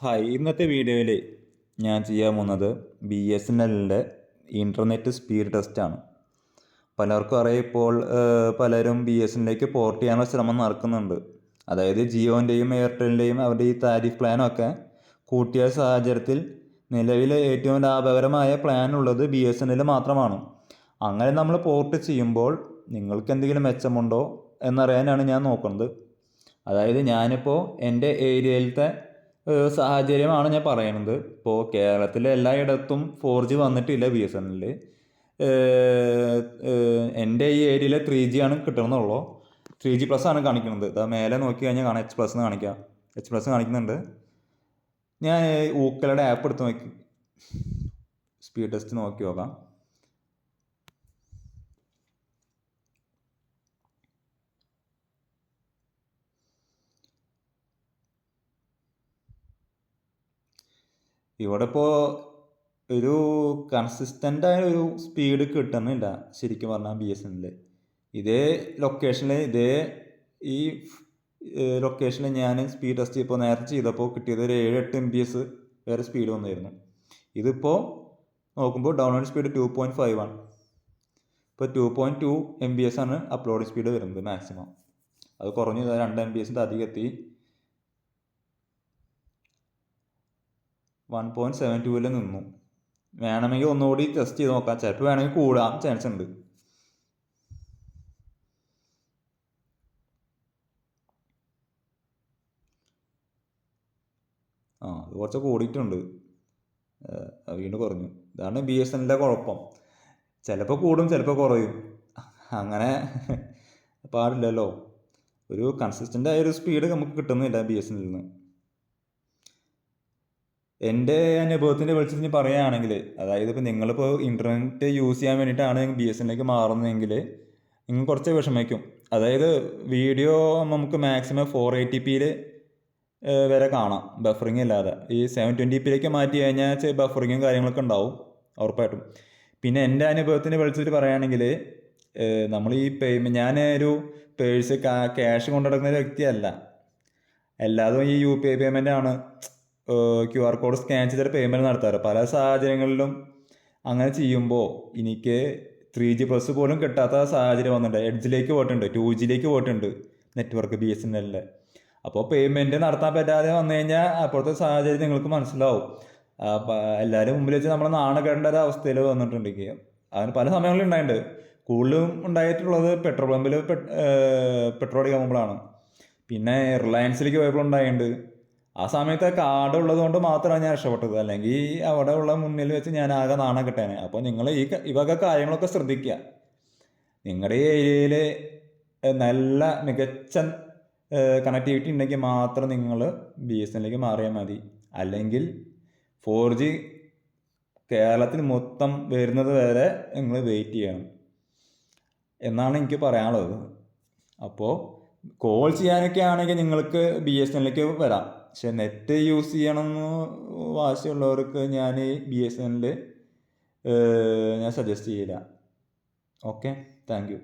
Hi, ഇന്നത്തെ വീഡിയോയിൽ ഞാൻ ചെയ്യാൻ പോകുന്നത് BSNLൻ്റെ ഇൻ്റർനെറ്റ് സ്പീഡ് ടെസ്റ്റാണ്. പലർക്കും അറിയാം, ഇപ്പോൾ പലരും BSNLിലേക്ക് പോർട്ട് ചെയ്യാനുള്ള ശ്രമം നടക്കുന്നുണ്ട്. അതായത് ജിയോൻ്റെയും എയർടെലിൻ്റെയും അവരുടെ ഈ താരിഫ് പ്ലാനൊക്കെ കൂട്ടിയ സാഹചര്യത്തിൽ നിലവിലെ ഏറ്റവും ലാഭകരമായ പ്ലാൻ ഉള്ളത് BSNL മാത്രമാണ്. അങ്ങനെ നമ്മൾ പോർട്ട് ചെയ്യുമ്പോൾ നിങ്ങൾക്ക് എന്തെങ്കിലും മെച്ചമുണ്ടോ എന്നറിയാനാണ് ഞാൻ നോക്കുന്നത്. അതായത് ഞാനിപ്പോൾ എൻ്റെ ഏരിയയിലത്തെ സാഹചര്യമാണ് ഞാൻ പറയുന്നത്. ഇപ്പോൾ കേരളത്തിലെ എല്ലായിടത്തും 4G വന്നിട്ടില്ല BSNL. എൻ്റെ ഈ ഏരിയയിൽ 3G ആണ് കിട്ടണമെന്നുള്ളൂ. 3G+ ആണ് കാണിക്കുന്നത്. ഇതാ മേലെ നോക്കി കഴിഞ്ഞാൽ കാണാം, H+ കാണിക്കാം. H+ കാണിക്കുന്നുണ്ട്. ഞാൻ ഊക്കലയുടെ ആപ്പ് എടുത്ത് നോക്കി സ്പീഡ് ടെസ്റ്റ് നോക്കി നോക്കാം. ഇവിടെ ഇപ്പോൾ ഒരു കൺസിസ്റ്റൻ്റായ ഒരു സ്പീഡ് കിട്ടുന്നില്ല ശരിക്കും പറഞ്ഞാൽ BSNL. ഇതേ ലൊക്കേഷനിൽ ഈ ലൊക്കേഷനിൽ ഞാൻ സ്പീഡ് ടെസ്റ്റ് ഇപ്പോൾ നേരത്തെ ചെയ്തപ്പോൾ കിട്ടിയത് ഒരു 7-8 MBs വരെ സ്പീഡ് വന്നിരുന്നു. ഇതിപ്പോൾ നോക്കുമ്പോൾ ഡൗൺലോഡ് സ്പീഡ് 2.5 ആണ്. ഇപ്പോൾ 2.2 MBs ആണ് അപ്ലോഡിങ് സ്പീഡ് വരുന്നത് മാക്സിമം. അത് കുറഞ്ഞ് 2 MBs അധികം എത്തി. 1.72 നിന്നു. വേണമെങ്കിൽ ഒന്നുകൂടി ടെസ്റ്റ് ചെയ്ത് നോക്കാം, ചിലപ്പോൾ വേണമെങ്കിൽ കൂടാൻ ചാൻസ് ഉണ്ട്. അത് കുറച്ച് കൂടിയിട്ടുണ്ട്, വീണ്ടും കുറഞ്ഞു. ഇതാണ് BSNLൻ്റെ കുഴപ്പം. ചിലപ്പോൾ കൂടും, ചിലപ്പോൾ കുറയും. അങ്ങനെ പാടില്ലല്ലോ. ഒരു കൺസിസ്റ്റൻ്റ് ആയൊരു സ്പീഡ് നമുക്ക് കിട്ടുന്നില്ല BSNL നിന്ന്. എൻ്റെ അനുഭവത്തിൻ്റെ വെളിച്ചത്തിൽ പറയുകയാണെങ്കിൽ, അതായത് ഇപ്പോൾ നിങ്ങളിപ്പോൾ ഇൻ്റർനെറ്റ് യൂസ് ചെയ്യാൻ വേണ്ടിയിട്ടാണ് BSNLിലേക്ക് മാറുന്നതെങ്കിൽ നിങ്ങൾ കുറച്ച് വിഷമിക്കും. അതായത് വീഡിയോ നമുക്ക് മാക്സിമം 480p വരെ കാണാം, ബഫറിങ് ഇല്ലാതെ. ഈ 720p മാറ്റി കഴിഞ്ഞാൽ ബഫറിങ്ങും കാര്യങ്ങളൊക്കെ ഉണ്ടാവും ഉറപ്പായിട്ടും. പിന്നെ എൻ്റെ അനുഭവത്തിൻ്റെ വെളിച്ചത്തിൽ പറയുകയാണെങ്കിൽ, നമ്മൾ ഈ ഞാനൊരു പേഴ്സ് ക്യാഷ് കൊണ്ടുനടക്കുന്ന വ്യക്തിയല്ല. എല്ലാതും ഈ UPI പേയ്മെൻ്റ് ആണ്. QR കോഡ് സ്കാൻ ചെയ്തിട്ട് പേയ്മെൻറ്റ് നടത്താറ്. പല സാഹചര്യങ്ങളിലും അങ്ങനെ ചെയ്യുമ്പോൾ എനിക്ക് 3G+ പോലും കിട്ടാത്ത സാഹചര്യം വന്നിട്ടുണ്ട്. എഡ്ജിലേക്ക് പോയിട്ടുണ്ട്, 2Gയിലേക്ക് പോയിട്ടുണ്ട് നെറ്റ്വർക്ക് BSNLൻ്റെ. അപ്പോൾ പേയ്മെൻറ്റ് നടത്താൻ പറ്റാതെ വന്നു കഴിഞ്ഞാൽ അപ്പോഴത്തെ സാഹചര്യം നിങ്ങൾക്ക് മനസ്സിലാവും. എല്ലാവരും മുമ്പിൽ വെച്ച് നമ്മൾ നാണക്കേണ്ട ഒരു അവസ്ഥയിൽ വന്നിട്ടുണ്ട്. അതിന് പല സമയങ്ങളിൽ ഉണ്ടായിട്ടുണ്ട്. കൂടുതലും ഉണ്ടായിട്ടുള്ളത് പെട്രോൾ പമ്പിൽ പെട്രോൾ അടിക്കുമ്പോഴാണ്. പിന്നെ റിലയൻസിലേക്ക് പോയപ്പോൾ ഉണ്ടായിട്ടുണ്ട്. ആ സമയത്ത് കാർഡ് ഉള്ളത് കൊണ്ട് മാത്രമാണ് ഞാൻ രക്ഷപ്പെട്ടത്. അല്ലെങ്കിൽ അവിടെ ഉള്ള മുന്നിൽ വെച്ച് ഞാൻ ആകെ നാണം കിട്ടാനെ. അപ്പോൾ നിങ്ങൾ ഇവക കാര്യങ്ങളൊക്കെ ശ്രദ്ധിക്കുക. നിങ്ങളുടെ ഈ ഏരിയയിൽ നല്ല മികച്ച കണക്ടിവിറ്റി ഉണ്ടെങ്കിൽ മാത്രം നിങ്ങൾ BSNLിലേക്ക് മാറിയാൽ മതി. അല്ലെങ്കിൽ 4G കേരളത്തിൽ മൊത്തം വരുന്നത് വരെ നിങ്ങൾ വെയിറ്റ് ചെയ്യണം എന്നാണ് എനിക്ക് പറയാനുള്ളത്. അപ്പോൾ കോൾ ചെയ്യാനൊക്കെ ആണെങ്കിൽ നിങ്ങൾക്ക് BSNLിലേക്ക് വരാം. പക്ഷെ നെറ്റ് യൂസ് ചെയ്യണമെന്ന് വാശിയുള്ളവർക്ക് ഞാൻ BSNL ഞാൻ സജസ്റ്റ് ചെയ്യില്ല. Okay, thank you.